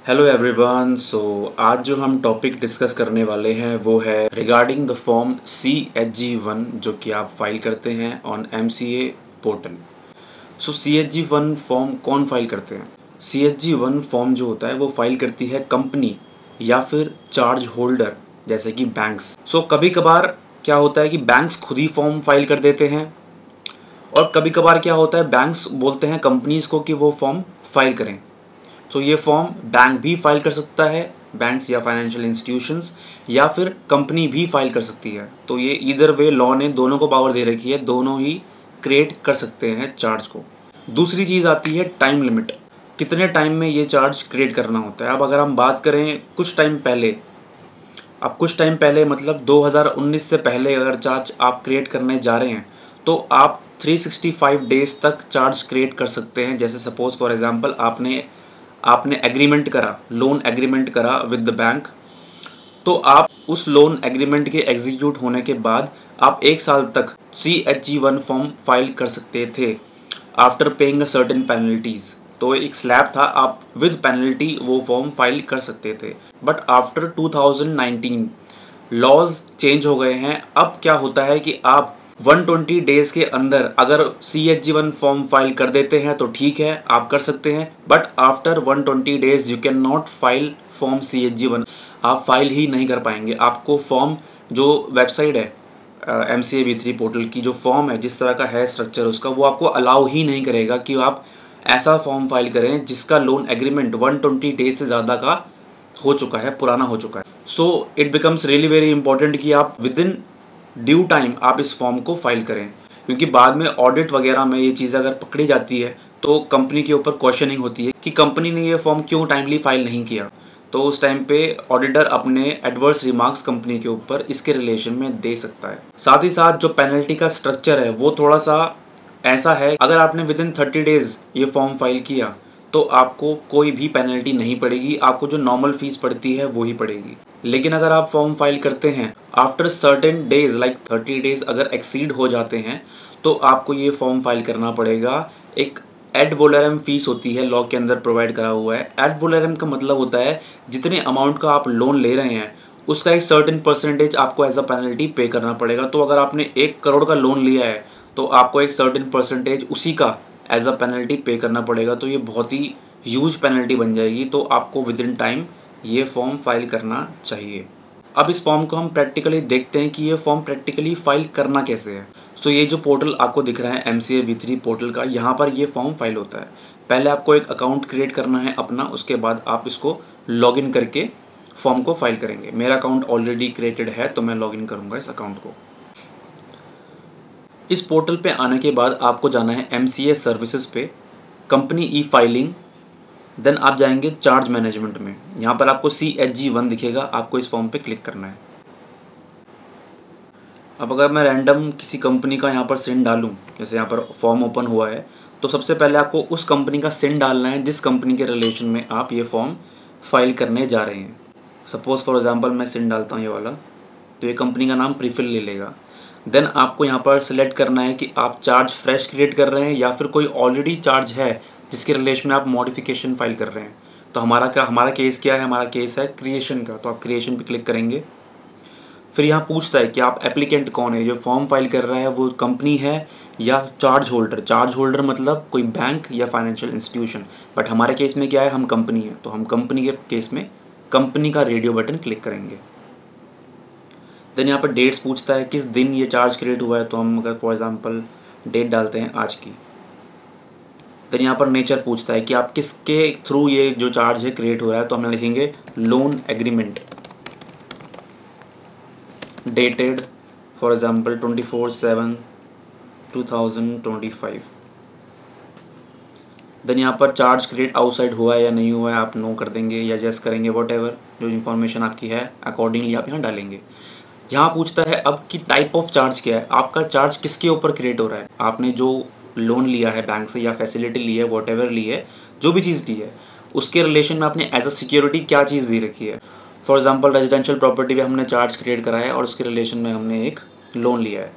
Hello everyone. आज जो हम टॉपिक डिस्कस करने वाले हैं वो है रिगार्डिंग द फॉर्म CHG1 जो कि आप फाइल करते हैं on MCA portal. CHG1 form कौन फाइल करते हैं? CHG1 फॉर्म जो होता है वो फाइल करती है कंपनी या फिर चार्ज होल्डर जैसे कि बैंक्स। कभी कभार क्या होता है कि बैंक्स खुद ही फॉर्म फाइल कर देते हैं और कभी कभार क्या होता है बैंक्स बोलते हैं कंपनीज को कि वो फॉर्म फाइल करें। ये फॉर्म बैंक भी फाइल कर सकता है, बैंक्स या फाइनेंशियल इंस्टीट्यूशंस, या फिर कंपनी भी फाइल कर सकती है। तो ये इधर वे लॉ ने दोनों को पावर दे रखी है, दोनों ही क्रिएट कर सकते हैं चार्ज को। दूसरी चीज़ आती है टाइम लिमिट, कितने टाइम में ये चार्ज क्रिएट करना होता है। अब अगर हम बात करें कुछ टाइम पहले, अब कुछ टाइम पहले मतलब 2019 से पहले अगर चार्ज आप क्रिएट करने जा रहे हैं तो आप 365 डेज तक चार्ज क्रिएट कर सकते हैं। जैसे सपोज फॉर एग्जांपल आपने आपने एग्रीमेंट करा, लोन एग्रीमेंट करा विद द बैंक, तो आप उस लोन एग्रीमेंट के एग्जीक्यूट होने के बाद आप 1 साल तक CHG1 फॉर्म फाइल कर सकते थे after paying a certain penalties. तो एक स्लैब था, आप विद पेनल्टी वो फॉर्म फाइल कर सकते थे। बट आफ्टर 2019 लॉज चेंज हो गए हैं। अब क्या होता है कि आप 120 डेज के अंदर अगर CHG1 फॉर्म फाइल कर देते हैं तो ठीक है, आप कर सकते हैं। But after 120 days you can not file form CHG1, आप फाइल ही नहीं कर पाएंगे। आपको फॉर्म जो वेबसाइट है MCA V3 पोर्टल की जो फॉर्म है, जिस तरह का है स्ट्रक्चर उसका, वो आपको अलाउ ही नहीं करेगा कि आप ऐसा फॉर्म फाइल करें जिसका लोन एग्रीमेंट 120 डेज से ज़्यादा का हो चुका है, पुराना हो चुका है। It becomes really very important कि आप विद इन ड्यू टाइम आप इस फॉर्म को फाइल करें, क्योंकि बाद में ऑडिट वगैरह में ये चीज़ अगर पकड़ी जाती है तो कंपनी के ऊपर क्वेश्चनिंग होती है कि कंपनी ने ये फॉर्म क्यों टाइमली फाइल नहीं किया। तो उस टाइम पे ऑडिटर अपने एडवर्स रिमार्क्स कंपनी के ऊपर इसके रिलेशन में दे सकता है। साथ ही साथ जो पेनल्टी का स्ट्रक्चर है वो थोड़ा सा ऐसा है, अगर आपने विद इन 30 डेज ये फॉर्म फाइल किया तो आपको कोई भी पेनल्टी नहीं पड़ेगी, आपको जो नॉर्मल फीस पड़ती है वो ही पड़ेगी। लेकिन अगर आप फॉर्म फाइल करते हैं after certain days like 30 days अगर एक्सीड हो जाते हैं तो आपको ये फॉर्म फाइल करना पड़ेगा। एक एड वोलेरम फीस होती है, लॉ के अंदर प्रोवाइड करा हुआ है। एड वोलेरम का मतलब होता है जितने अमाउंट का आप लोन ले रहे हैं उसका एक सर्टेन परसेंटेज आपको एज अ पेनल्टी पे करना पड़ेगा। तो अगर आपने 1 करोड़ का लोन लिया है तो आपको एक सर्टेन परसेंटेज उसी का एज अ पेनल्टी पे करना पड़ेगा। तो ये बहुत ही ह्यूज पेनल्टी बन जाएगी। तो आपको विद इन टाइम ये फॉर्म फाइल करना चाहिए। अब इस फॉर्म को हम प्रैक्टिकली देखते हैं कि ये फॉर्म प्रैक्टिकली फाइल करना कैसे है। ये जो पोर्टल आपको दिख रहा है MCA V3 पोर्टल का, यहाँ पर ये फॉर्म फाइल होता है। पहले आपको एक अकाउंट क्रिएट करना है अपना, उसके बाद आप इसको लॉगिन करके फॉर्म को फाइल करेंगे। मेरा अकाउंट ऑलरेडी क्रिएटेड है तो मैं लॉगिन करूँगा इस अकाउंट को। इस पोर्टल पे आने के बाद आपको जाना है MCA सर्विसेज पे, कंपनी ई फाइलिंग, देन आप जाएंगे चार्ज मैनेजमेंट में। यहाँ पर आपको CHG1 दिखेगा, आपको इस फॉर्म पे क्लिक करना है। अब अगर मैं रैंडम किसी कंपनी का यहाँ पर सिन डालूँ, जैसे यहाँ पर फॉर्म ओपन हुआ है, तो सबसे पहले आपको उस कंपनी का सिन डालना है जिस कंपनी के रिलेशन में आप ये फॉर्म फाइल करने जा रहे हैं। सपोज फॉर एग्जांपल मैं सिन डालता हूँ ये वाला, तो ये कंपनी का नाम प्रीफिल ले लेगा। देन आपको यहाँ पर सिलेक्ट करना है कि आप चार्ज फ्रेश क्रिएट कर रहे हैं या फिर कोई ऑलरेडी चार्ज है जिसके रिलेशन में आप मॉडिफिकेशन फाइल कर रहे हैं। तो हमारा केस क्या है? हमारा केस है क्रिएशन का, तो आप क्रिएशन पे क्लिक करेंगे। फिर यहाँ पूछता है कि आप एप्लीकेंट कौन है, जो फॉर्म फाइल कर रहा है वो कंपनी है या चार्ज होल्डर। चार्ज होल्डर मतलब कोई बैंक या फाइनेंशियल इंस्टीट्यूशन, बट हमारे केस में क्या है, हम कंपनी है, तो हम कंपनी के केस में कंपनी का रेडियो बटन क्लिक करेंगे। देन यहाँ पर डेट्स पूछता है किस दिन ये चार्ज क्रिएट हुआ है, तो हम अगर फॉर एग्जांपल डेट डालते हैं आज की। देन यहाँ पर नेचर पूछता है कि आप किसके थ्रू ये जो चार्ज है क्रिएट हो रहा है, तो हम लिखेंगे loan agreement, dated for example 24/7/2025। Then यहाँ पर चार्ज क्रिएट आउटसाइड हुआ है या नहीं हुआ है, आप नो कर देंगे या यस करेंगे, वट एवर जो इन्फॉर्मेशन आपकी है अकॉर्डिंगली आप यहाँ डालेंगे। यहाँ पूछता है अब कि टाइप ऑफ चार्ज क्या है, आपका चार्ज किसके ऊपर क्रिएट हो रहा है। आपने जो लोन लिया है बैंक से या फैसिलिटी ली है, वट एवर ली है, जो भी चीज़ ली है, उसके रिलेशन में आपने एज अ सिक्योरिटी क्या चीज़ दे रखी है। फॉर एग्जांपल रेजिडेंशियल प्रॉपर्टी पे हमने चार्ज क्रिएट करा है और उसके रिलेशन में हमने एक लोन लिया है।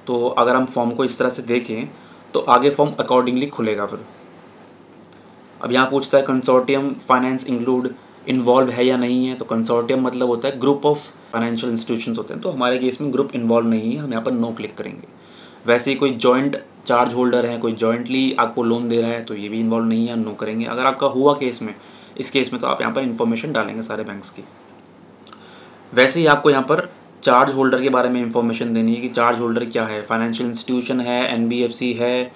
तो अगर हम फॉर्म को इस तरह से देखें तो आगे फॉर्म अकॉर्डिंगली खुलेगा। फिर अब यहाँ पूछता है कंसोर्टियम फाइनेंस इंक्लूड इन्वॉल्व है या नहीं है, तो कंसोर्टियम मतलब होता है ग्रुप ऑफ फाइनेंशियल इंस्टीट्यूशंस होते हैं, तो हमारे केस में ग्रुप इन्वॉल्व नहीं है, हम यहाँ पर नो क्लिक करेंगे। वैसे ही कोई जॉइंट चार्ज होल्डर है, कोई जॉइंटली आपको लोन दे रहा है, तो ये भी इन्वॉल्व नहीं है, नो करेंगे। अगर आपका हुआ केस में, इस केस में तो आप यहाँ पर इन्फॉर्मेशन डालेंगे सारे बैंक्स की। वैसे ही आपको यहाँ पर चार्ज होल्डर के बारे में इंफॉर्मेशन देनी है कि चार्ज होल्डर क्या है, फाइनेंशियल इंस्टीट्यूशन है, एनबीएफसी है,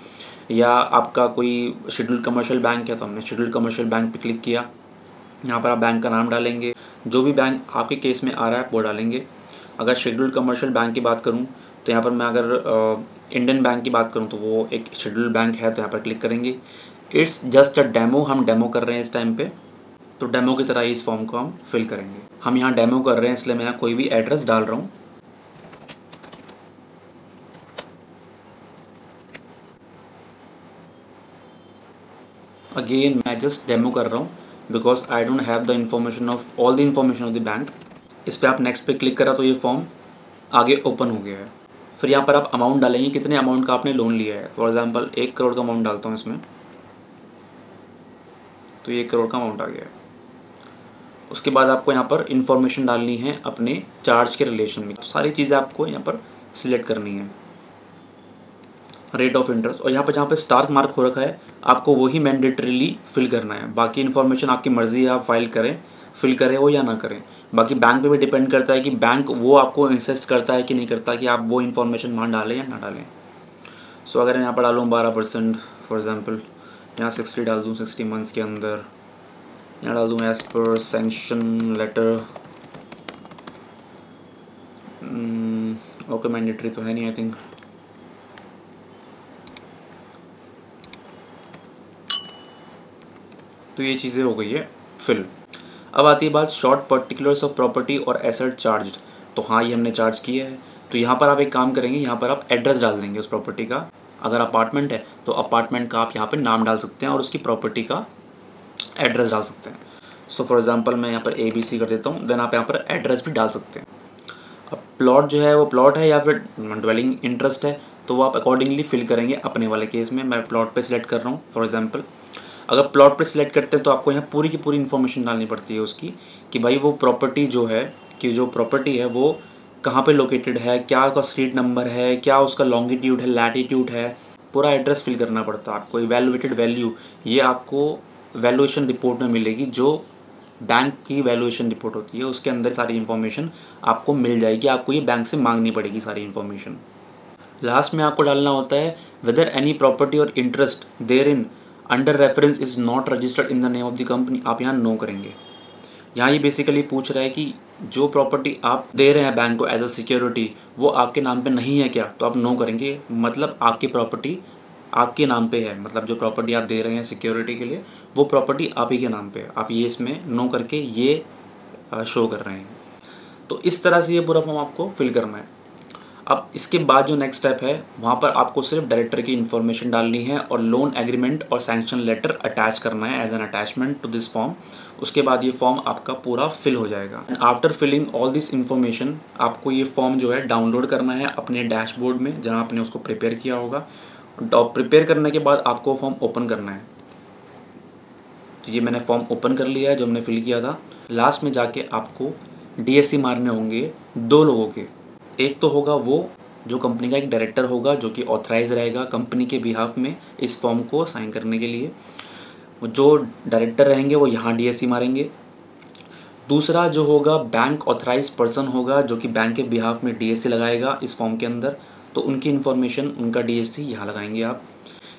या आपका कोई शेड्यूल्ड कमर्शियल बैंक है, तो हमने शेड्यूल्ड कमर्शियल बैंक पे क्लिक किया। यहाँ पर आप बैंक का नाम डालेंगे, जो भी बैंक आपके केस में आ रहा है वो डालेंगे। अगर शेड्यूल्ड कमर्शियल बैंक की बात करूँ तो यहाँ पर मैं अगर इंडियन बैंक की बात करूँ तो वो एक शेड्यूल्ड बैंक है, तो यहाँ पर क्लिक करेंगे। इट्स जस्ट अ डेमो, हम डेमो कर रहे हैं इस टाइम पे, तो डेमो की तरह ही इस फॉर्म को हम फिल करेंगे। हम यहाँ डेमो कर रहे हैं इसलिए मैं यहाँ कोई भी एड्रेस डाल रहा हूँ। अगेन मैं जस्ट डेमो कर रहा हूँ because I don't have the information of all the information of the bank. इस पर आप नेक्स्ट पे क्लिक करा तो ये फॉर्म आगे ओपन हो गया है। फिर यहाँ पर आप अमाउंट डालेंगे, कितने अमाउंट का आपने लोन लिया है। फॉर एग्जांपल 1 करोड़ का अमाउंट डालता हूँ इसमें, तो ये 1 करोड़ का अमाउंट आ गया है। उसके बाद आपको यहाँ पर इंफॉर्मेशन डालनी है अपने चार्ज के रिलेशन में, तो सारी चीज़ें आपको यहाँ पर सिलेक्ट करनी है। रेट ऑफ इंटरेस्ट, और यहाँ पर जहाँ पे स्टार मार्क हो रखा है आपको वही मैंडेटरीली फिल करना है। बाकी इन्फॉर्मेशन आपकी मर्ज़ी है, आप फाइल करें, फिल करें वो या ना करें। बाकी बैंक पे भी डिपेंड करता है कि बैंक वो आपको इंसिस्ट करता है कि नहीं करता कि आप वो इन्फॉर्मेशन वहाँ डालें या ना डालें। सो अगर मैं यहाँ पर डालूँ 12% फॉर एग्जांपल, यहाँ 60 डाल दूँ 60 मंथ्स के अंदर, यहाँ डाल दूँ as per sanction letter. Okay mandatory तो है नहीं आई थिंक। तो ये चीज़ें हो गई है फिल। अब आती है बात शॉर्ट पर्टिकुलर्स ऑफ प्रॉपर्टी और एसेट चार्ज। तो हाँ, ये हमने चार्ज किया है, तो यहाँ पर आप एक काम करेंगे, यहाँ पर आप एड्रेस डाल देंगे उस प्रॉपर्टी का। अगर अपार्टमेंट है तो अपार्टमेंट का आप यहाँ पे नाम डाल सकते हैं और उसकी प्रॉपर्टी का एड्रेस डाल सकते हैं। सो फॉर एग्जांपल मैं यहाँ पर ABC कर देता हूँ, देन आप यहाँ पर एड्रेस भी डाल सकते हैं। अब प्लॉट जो है वो प्लॉट है या फिर ड्वेलिंग इंटरेस्ट है, तो वो आप अकॉर्डिंगली फिल करेंगे। अपने वाले केस में मैं प्लॉट पे सिलेक्ट कर रहा हूँ फॉर एग्जांपल। अगर प्लॉट पे सिलेक्ट करते हैं तो आपको यहाँ पूरी की पूरी इन्फॉर्मेशन डालनी पड़ती है उसकी, कि भाई वो प्रॉपर्टी जो है, कि जो प्रॉपर्टी है वो कहाँ पे लोकेटेड है, क्या उसका स्ट्रीट नंबर है, क्या उसका लॉन्गिट्यूड है, लैटिट्यूड है, पूरा एड्रेस फिल करना पड़ता है आपको। इवैल्यूएटेड वैल्यू, ये आपको वैल्यूएशन रिपोर्ट में मिलेगी, जो बैंक की वैल्यूएशन रिपोर्ट होती है उसके अंदर सारी इन्फॉर्मेशन आपको मिल जाएगी। आपको ये बैंक से मांगनी पड़ेगी सारी इन्फॉर्मेशन। लास्ट में आपको डालना होता है whether any property or interest therein under reference is not registered in the name of the company. आप यहाँ नो करेंगे। यहाँ ये बेसिकली पूछ रहा है कि जो प्रॉपर्टी आप दे रहे हैं बैंक को एज अ सिक्योरिटी वो आपके नाम पे नहीं है क्या, तो आप नो करेंगे। मतलब आपकी प्रॉपर्टी आपके नाम पे है, मतलब जो प्रॉपर्टी आप दे रहे हैं सिक्योरिटी के लिए वो प्रॉपर्टी आप ही के नाम पे है। आप ये इसमें नो करके ये शो कर रहे हैं। तो इस तरह से ये पूरा फॉर्म आपको फिल करना है। अब इसके बाद जो नेक्स्ट स्टेप है वहाँ पर आपको सिर्फ डायरेक्टर की इन्फॉर्मेशन डालनी है और लोन एग्रीमेंट और सैंक्शन लेटर अटैच करना है as an attachment to this form. उसके बाद ये फॉर्म आपका पूरा फिल हो जाएगा। And after filling all this information आपको ये फॉर्म जो है डाउनलोड करना है अपने डैशबोर्ड में जहाँ आपने उसको प्रिपेयर किया होगा। प्रिपेयर करने के बाद आपको फॉर्म ओपन करना है। तो ये मैंने फॉर्म ओपन कर लिया है जो हमने फिल किया था। लास्ट में जाके आपको DSC मारने होंगे 2 लोगों के। एक तो होगा वो जो कंपनी का एक डायरेक्टर होगा जो कि ऑथराइज रहेगा कंपनी के बिहाफ में इस फॉर्म को साइन करने के लिए। जो डायरेक्टर रहेंगे वो यहाँ DSC मारेंगे। दूसरा जो होगा बैंक ऑथराइज पर्सन होगा जो कि बैंक के बिहाफ में DSC लगाएगा इस फॉर्म के अंदर, तो उनकी इन्फॉर्मेशन उनका DSC यहाँ लगाएंगे आप।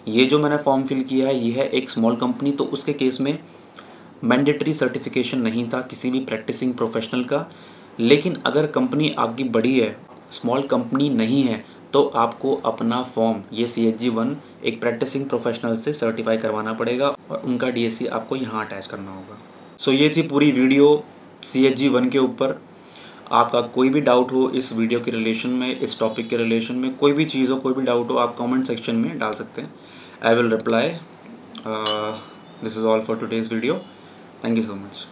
ये जो मैंने फॉर्म फिल किया है ये है एक स्मॉल कंपनी, तो उसके केस में मैंडेटरी सर्टिफिकेशन नहीं था किसी भी प्रैक्टिसिंग प्रोफेशनल का। लेकिन अगर कंपनी आपकी बड़ी है, स्मॉल कंपनी नहीं है, तो आपको अपना फॉर्म ये CHG1 एक प्रैक्टिसिंग प्रोफेशनल से सर्टिफाई करवाना पड़ेगा और उनका DSC आपको यहाँ अटैच करना होगा। सो ये थी पूरी वीडियो CHG1 के ऊपर। आपका कोई भी डाउट हो इस वीडियो के रिलेशन में, इस टॉपिक के रिलेशन में, कोई भी चीज़ हो, कोई भी डाउट हो, आप कमेंट सेक्शन में डाल सकते हैं। I will reply. This is all for today's video. Thank you so much.